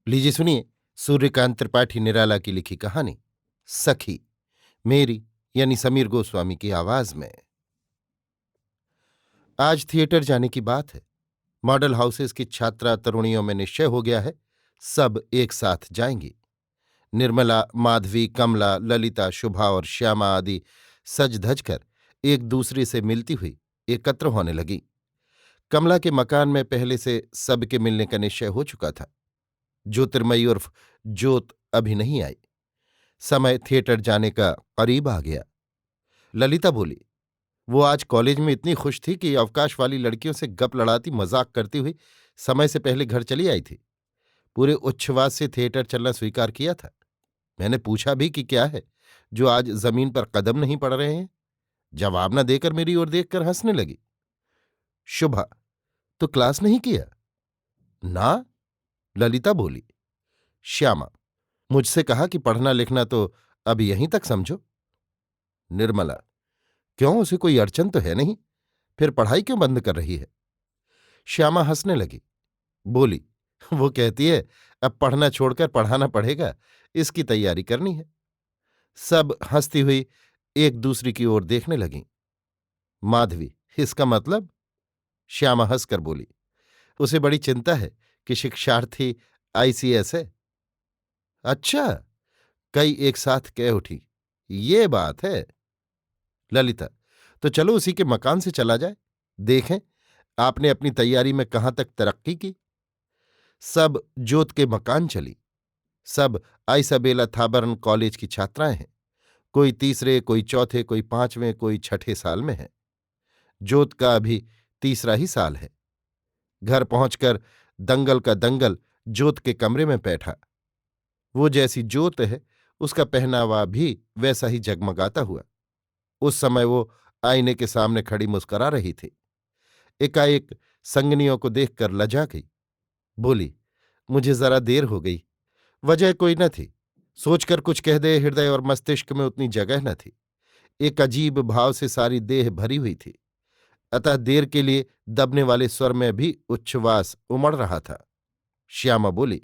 लीजिए सुनिए सूर्यकांत त्रिपाठी निराला की लिखी कहानी सखी, मेरी यानी समीर गोस्वामी की आवाज में। आज थिएटर जाने की बात है। मॉडल हाउसेस की छात्रा तरुणियों में निश्चय हो गया है, सब एक साथ जाएंगी। निर्मला, माधवी, कमला, ललिता, शुभा और श्यामा आदि सज धज कर एक दूसरे से मिलती हुई एकत्र होने लगी। कमला के मकान में पहले से सबके मिलने का निश्चय हो चुका था। ज्योतिर्मयी उर्फ ज्योत अभी नहीं आई। समय थिएटर जाने का करीब आ गया। ललिता बोली, वो आज कॉलेज में इतनी खुश थी कि अवकाश वाली लड़कियों से गप लड़ाती मजाक करती हुई समय से पहले घर चली आई थी। पूरे उच्छ्वास से थिएटर चलना स्वीकार किया था। मैंने पूछा भी कि क्या है जो आज जमीन पर कदम नहीं पड़ रहे हैं। जवाब न देकर मेरी ओर देखकर हंसने लगी। शुभा, तो क्लास नहीं किया? ना, ललिता बोली। श्यामा, मुझसे कहा कि पढ़ना लिखना तो अब यहीं तक समझो। निर्मला, क्यों, उसे कोई अड़चन तो है नहीं? फिर पढ़ाई क्यों बंद कर रही है? श्यामा हंसने लगी, बोली, वो कहती है अब पढ़ना छोड़कर पढ़ाना पड़ेगा, इसकी तैयारी करनी है। सब हंसती हुई एक दूसरे की ओर देखने लगीं। माधवी, इसका मतलब? श्यामा हंसकर बोली, उसे बड़ी चिंता है कि शिक्षार्थी आईसीएस है। अच्छा, कई एक साथ कह उठी, ये बात है। ललिता, तो चलो उसी के मकान से चला जाए, देखें आपने अपनी तैयारी में कहाँ तक तरक्की की। सब जोत के मकान चली। सब आइसाबेला थाबर्न कॉलेज की छात्राएं हैं। कोई तीसरे, कोई चौथे, कोई पांचवें, कोई छठे साल में है। जोत का अभी तीसरा ही साल है। घर पहुंचकर दंगल का दंगल जोत के कमरे में बैठा। वो जैसी जोत है उसका पहनावा भी वैसा ही जगमगाता हुआ। उस समय वो आईने के सामने खड़ी मुस्करा रही थी। एकाएक संगनियों को देखकर लजा गई। बोली, मुझे जरा देर हो गई। वजह कोई न थी। सोचकर कुछ कह दे, हृदय और मस्तिष्क में उतनी जगह न थी। एक अजीब भाव से सारी देह भरी हुई थी। अतः देर के लिए दबने वाले स्वर में भी उच्छ्वास उमड़ रहा था। श्यामा बोली,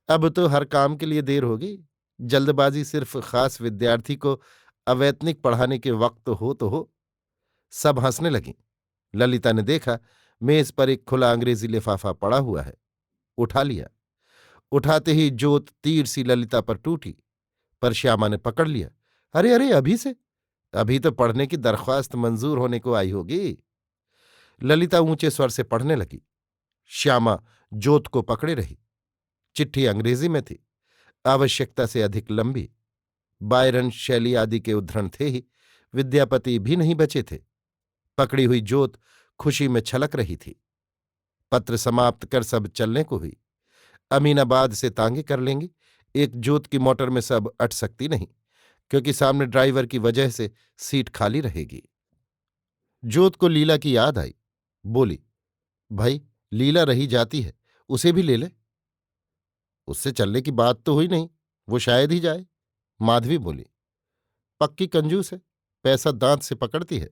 अब तो हर काम के लिए देर होगी। जल्दबाजी सिर्फ खास विद्यार्थी को अवैतनिक पढ़ाने के वक्त हो तो हो। सब हंसने लगीं। ललिता ने देखा मेज पर एक खुला अंग्रेजी लिफाफा पड़ा हुआ है। उठा लिया। उठाते ही जोत तीर सी ललिता पर टूटी, पर श्यामा ने पकड़ लिया। अरे अरे, अभी से? अभी तो पढ़ने की दरख्वास्त मंजूर होने को आई होगी। ललिता ऊंचे स्वर से पढ़ने लगी। श्यामा जोत को पकड़े रही। चिट्ठी अंग्रेजी में थी, आवश्यकता से अधिक लंबी। बायरन, शैली आदि के उद्धरण थे ही, विद्यापति भी नहीं बचे थे। पकड़ी हुई जोत खुशी में छलक रही थी। पत्र समाप्त कर सब चलने को हुई। अमीनाबाद से तांगे कर लेंगे। एक जोत की मोटर में सब अट सकती नहीं, क्योंकि सामने ड्राइवर की वजह से सीट खाली रहेगी। जोत को लीला की याद आई। बोली, भाई, लीला रही जाती है, उसे भी ले ले। उससे चलने की बात तो हुई नहीं, वो शायद ही जाए। माधवी बोली, पक्की कंजूस है, पैसा दांत से पकड़ती है।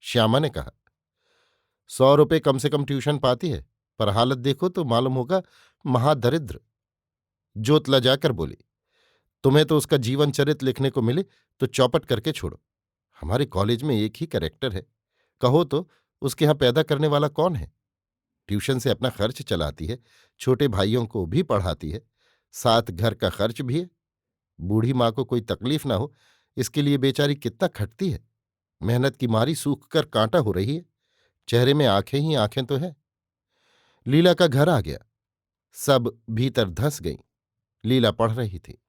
श्यामा ने कहा, 100 रुपये कम से कम ट्यूशन पाती है, पर हालत देखो तो मालूम होगा महादरिद्र। जोत लजाकर बोली, तुम्हें तो उसका जीवन चरित्र लिखने को मिले तो चौपट करके छोड़ो। हमारे कॉलेज में एक ही कैरेक्टर है, कहो तो उसके यहां पैदा करने वाला कौन है? ट्यूशन से अपना खर्च चलाती है, छोटे भाइयों को भी पढ़ाती है, साथ घर का खर्च भी है। बूढ़ी माँ को कोई तकलीफ ना हो, इसके लिए बेचारी कितना खटती है। मेहनत की मारी सूख कर कांटा हो रही है। चेहरे में आंखें ही आंखें तो है। लीला का घर आ गया। सब भीतर धंस गईं। लीला पढ़ रही थी।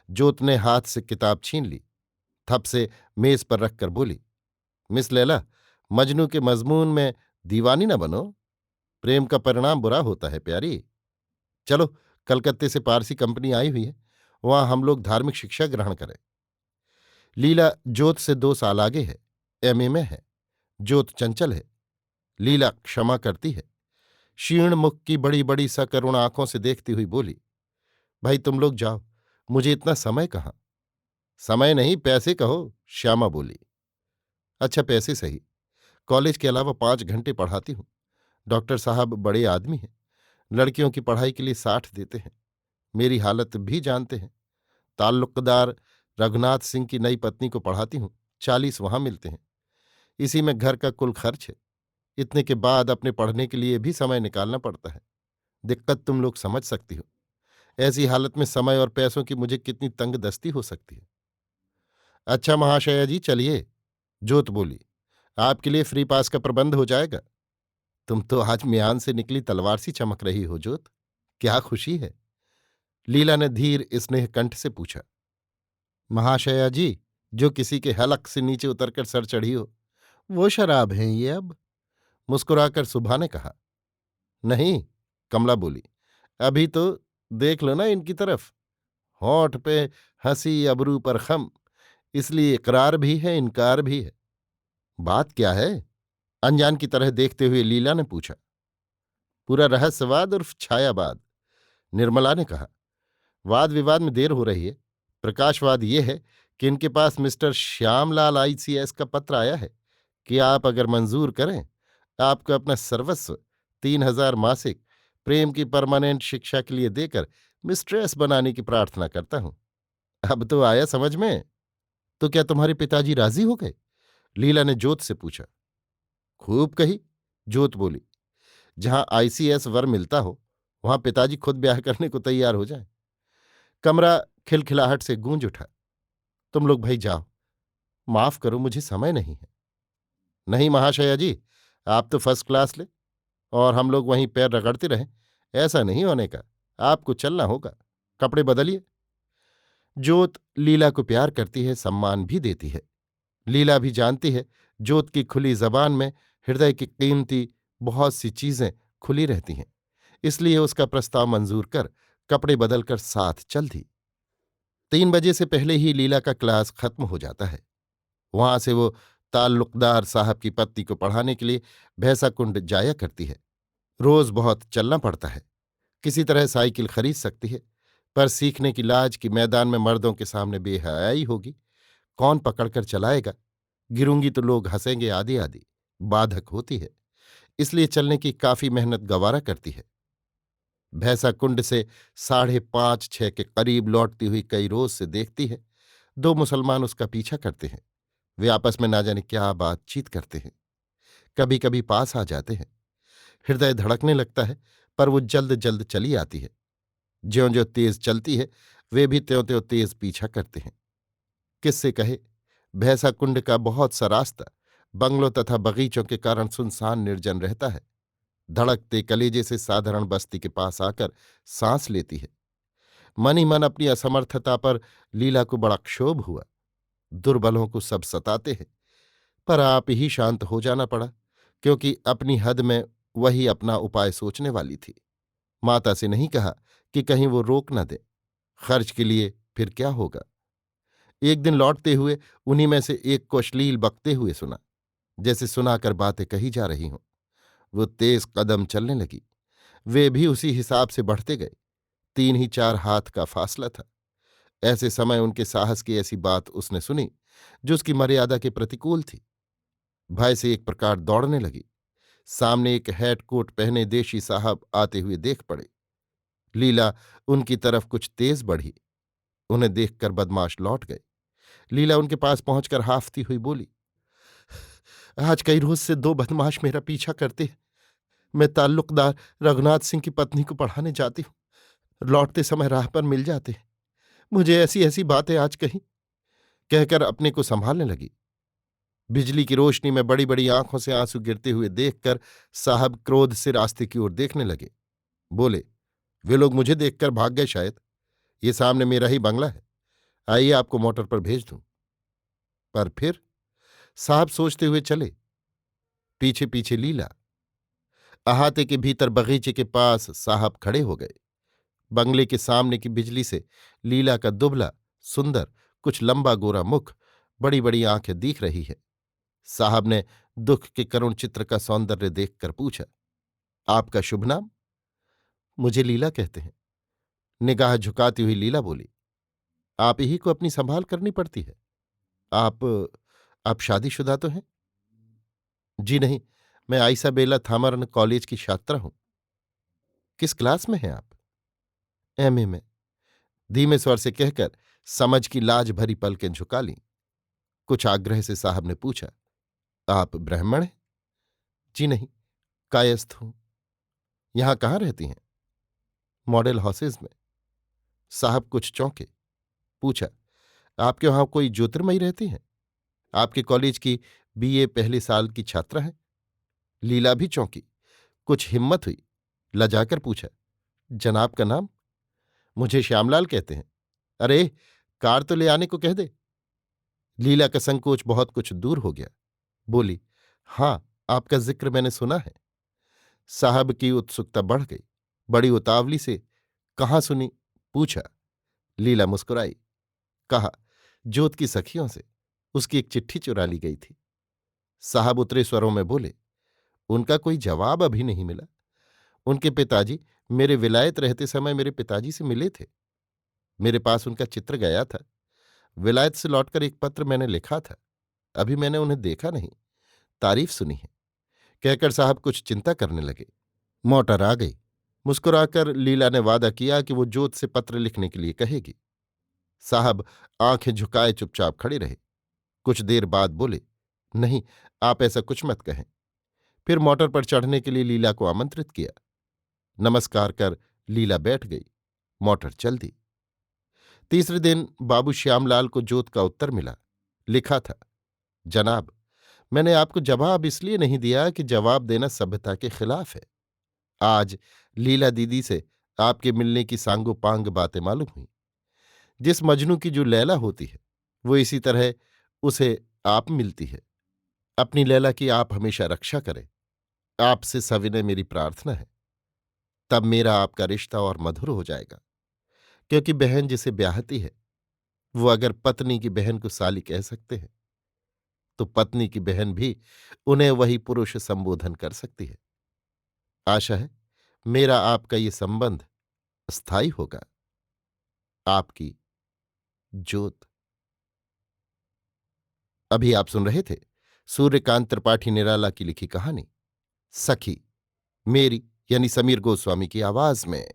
जोत ने हाथ से किताब छीन ली, थप से मेज पर रखकर बोली, मिस लैला, मजनू के मजमून में दीवानी न बनो। प्रेम का परिणाम बुरा होता है प्यारी। चलो, कलकत्ते से पारसी कंपनी आई हुई है, वहां हम लोग धार्मिक शिक्षा ग्रहण करें। लीला जोत से 2 साल आगे है, एमए में है। जोत चंचल है, लीला क्षमा करती है। क्षीण मुख की बड़ी बड़ी सकरुण आंखों से देखती हुई बोली, भाई तुम लोग जाओ, मुझे इतना समय कहाँ। समय नहीं, पैसे कहो, श्यामा बोली। अच्छा, पैसे सही। कॉलेज के अलावा 5 घंटे पढ़ाती हूँ। डॉक्टर साहब बड़े आदमी हैं, लड़कियों की पढ़ाई के लिए 60 देते हैं। मेरी हालत भी जानते हैं। ताल्लुकदार रघुनाथ सिंह की नई पत्नी को पढ़ाती हूं, 40 वहां मिलते हैं। इसी में घर का कुल खर्च है। इतने के बाद अपने पढ़ने के लिए भी समय निकालना पड़ता है। दिक्कत तुम लोग समझ सकती हो। ऐसी हालत में समय और पैसों की मुझे कितनी तंगदस्ती हो सकती है। अच्छा महाशया जी, चलिए, जोत बोली, आपके लिए फ्री पास का प्रबंध हो जाएगा। तुम तो आज म्यान से निकली तलवार सी चमक रही हो जोत। क्या खुशी है? लीला ने धीर स्नेह कंठ से पूछा। महाशया जी, जो किसी के हलक से नीचे उतरकर सर चढ़ी हो, वो शराब है ये अब। मुस्कुराकर सुभा ने कहा। नहीं, कमला बोली, अभी तो देख लो ना इनकी तरफ। होंठ पे हंसी, अबरू पर खम, इसलिए इकरार भी है, इनकार भी है। बात क्या है? अनजान की तरह देखते हुए लीला ने पूछा। पूरा रहस्यवाद उर्फ छायावाद, निर्मला ने कहा। वाद विवाद में देर हो रही है। प्रकाशवाद ये है कि इनके पास मिस्टर श्यामलाल आईसीएस का पत्र आया है कि आप अगर मंजूर करें, आपको अपना सर्वस्व 3,000 मासिक प्रेम की परमानेंट शिक्षा के लिए देकर मिस्ट्रेस बनाने की प्रार्थना करता हूं। अब तो आया समझ में। तो क्या तुम्हारे पिताजी राजी हो गए? लीला ने जोत से पूछा। खूब कही, जोत बोली। जहां आईसीएस वर मिलता हो, वहां पिताजी खुद ब्याह करने को तैयार हो जाए। कमरा खिलखिलाहट से गूंज उठा। तुम लोग भाई जाओ, माफ करो, मुझे समय नहीं है। नहीं महाशया जी, आप तो फर्स्ट क्लास ले और हम लोग वहीं पैर रगड़ते रहें, ऐसा नहीं होने का। आपको चलना होगा। कपड़े बदलिए। जोत लीला को प्यार करती है, सम्मान भी देती है। लीला भी जानती है जोत की खुली जबान में हृदय की कीमती बहुत सी चीजें खुली रहती हैं। इसलिए उसका प्रस्ताव मंजूर कर कपड़े बदलकर साथ चल दी। 3 बजे से पहले ही लीला का क्लास खत्म हो जाता है। वहां से वो ताल्लुकदार साहब की पत्नी को पढ़ाने के लिए भैंसा कुंड जाया करती है। रोज बहुत चलना पड़ता है। किसी तरह साइकिल खरीद सकती है, पर सीखने की लाज कि मैदान में मर्दों के सामने बेहयाई होगी। कौन पकड़कर चलाएगा? गिरूंगी तो लोग हंसेंगे, आदि आदि बाधक होती है। इसलिए चलने की काफी मेहनत गंवारा करती है। भैंसा कुंड से 5:30-6 के करीब लौटती हुई कई रोज से देखती है। 2 मुसलमान उसका पीछा करते हैं। वे आपस में ना जाने क्या बातचीत करते हैं। कभी कभी पास आ जाते हैं। हृदय धड़कने लगता है, पर वो जल्द जल्द चली आती है। ज्यों ज्यों तेज चलती है, वे भी त्यों त्यों तेज पीछा करते हैं। किससे कहे, भैंसा कुंड का बहुत सा रास्ता बंगलों तथा बगीचों के कारण सुनसान निर्जन रहता है। धड़कते कलेजे से साधारण बस्ती के पास आकर सांस लेती है। मन ही मन अपनी असमर्थता पर लीला को बड़ा क्षोभ हुआ। दुर्बलों को सब सताते हैं, पर आप ही शांत हो जाना पड़ा, क्योंकि अपनी हद में वही अपना उपाय सोचने वाली थी। माता से नहीं कहा कि कहीं वो रोक न दे। खर्च के लिए फिर क्या होगा। एक दिन लौटते हुए उन्हीं में से एक को अश्लील बकते हुए सुना, जैसे सुनाकर बातें कही जा रही हों। वो तेज कदम चलने लगी। वे भी उसी हिसाब से बढ़ते गए। 3 ही 4 हाथ का फासला था। ऐसे समय उनके साहस की ऐसी बात उसने सुनी जो उसकी मर्यादा के प्रतिकूल थी। भय से एक प्रकार दौड़ने लगी। सामने एक हैट कोट पहने देशी साहब आते हुए देख पड़े। लीला उनकी तरफ कुछ तेज बढ़ी। उन्हें देखकर बदमाश लौट गए। लीला उनके पास पहुंचकर हाफती हुई बोली, आज कई रोज से 2 बदमाश मेरा पीछा करते हैं। मैं ताल्लुकदार रघुनाथ सिंह की पत्नी को पढ़ाने जाती हूँ। लौटते समय राह पर मिल जाते हैं। मुझे ऐसी ऐसी बातें आज कही। कहकर अपने को संभालने लगी। बिजली की रोशनी में बड़ी बड़ी आंखों से आंसू गिरते हुए देखकर साहब क्रोध से रास्ते की ओर देखने लगे। बोले, वे लोग मुझे देखकर भाग गए शायद। ये सामने मेरा ही बंगला है। आइए, आपको मोटर पर भेज दूं। पर फिर साहब सोचते हुए चले। पीछे पीछे लीला। अहाते के भीतर बगीचे के पास साहब खड़े हो गए। बंगले के सामने की बिजली से लीला का दुबला, सुंदर, कुछ लंबा गोरा मुख, बड़ी बड़ी आंखें दिख रही है। साहब ने दुख के करुण चित्र का सौंदर्य देखकर पूछा, आपका शुभ नाम? मुझे लीला कहते हैं। निगाह झुकाती हुई लीला बोली, आप ही को अपनी संभाल करनी पड़ती है। आप शादीशुदा तो हैं? जी नहीं, मैं आइसाबेला थामरन कॉलेज की छात्रा हूं। किस क्लास में हैं आप? एमए में। धीमे स्वर से कहकर समझ की लाज भरी पलकें झुका लीं। कुछ आग्रह से साहब ने पूछा, आप ब्राह्मण हैं? जी नहीं, कायस्थ हूं। यहां कहाँ रहती हैं? मॉडल हाउसेज में। साहब कुछ चौंके। पूछा, आपके वहां कोई ज्योतिर्मयी रहती हैं? आपके कॉलेज की बीए पहले साल की छात्रा हैं? लीला भी चौंकी। कुछ हिम्मत हुई, लजाकर पूछा, जनाब का नाम? मुझे श्यामलाल कहते हैं। अरे, कार तो ले आने को कह दे। लीला का संकोच बहुत कुछ दूर हो गया। बोली, हां, आपका जिक्र मैंने सुना है। साहब की उत्सुकता बढ़ गई। बड़ी उतावली से, कहाँ सुनी? पूछा। लीला मुस्कुराई। कहा, जोत की सखियों से। उसकी एक चिट्ठी चुरा ली गई थी। साहब उतरे स्वरों में बोले, उनका कोई जवाब अभी नहीं मिला। उनके पिताजी मेरे विलायत रहते समय मेरे पिताजी से मिले थे। मेरे पास उनका चित्र गया था। विलायत से लौटकर एक पत्र मैंने लिखा था। अभी मैंने उन्हें देखा नहीं, तारीफ सुनी है। कहकर साहब कुछ चिंता करने लगे। मोटर आ गई। मुस्कुराकर लीला ने वादा किया कि वो जोत से पत्र लिखने के लिए कहेगी। साहब आंखें झुकाए चुपचाप खड़े रहे। कुछ देर बाद बोले, नहीं, आप ऐसा कुछ मत कहें। फिर मोटर पर चढ़ने के लिए लीला को आमंत्रित किया। नमस्कार कर लीला बैठ गई। मोटर चल दी। तीसरे दिन बाबू श्यामलाल को जोत का उत्तर मिला। लिखा था, जनाब, मैंने आपको जवाब इसलिए नहीं दिया कि जवाब देना सभ्यता के खिलाफ है। आज लीला दीदी से आपके मिलने की सांगोपांग बातें मालूम हुई। जिस मजनू की जो लैला होती है, वो इसी तरह उसे आप मिलती है। अपनी लैला की आप हमेशा रक्षा करें। आपसे सविनय मेरी प्रार्थना है। तब मेरा आपका रिश्ता और मधुर हो जाएगा। क्योंकि बहन जिसे ब्याहती है, वो अगर पत्नी की बहन को साली कह सकते हैं, तो पत्नी की बहन भी उन्हें वही पुरुष संबोधन कर सकती है। आशा है मेरा आपका ये संबंध स्थायी होगा। आपकी जोत। अभी आप सुन रहे थे सूर्यकांत त्रिपाठी निराला की लिखी कहानी सखी, मेरी यानी समीर गोस्वामी की आवाज में।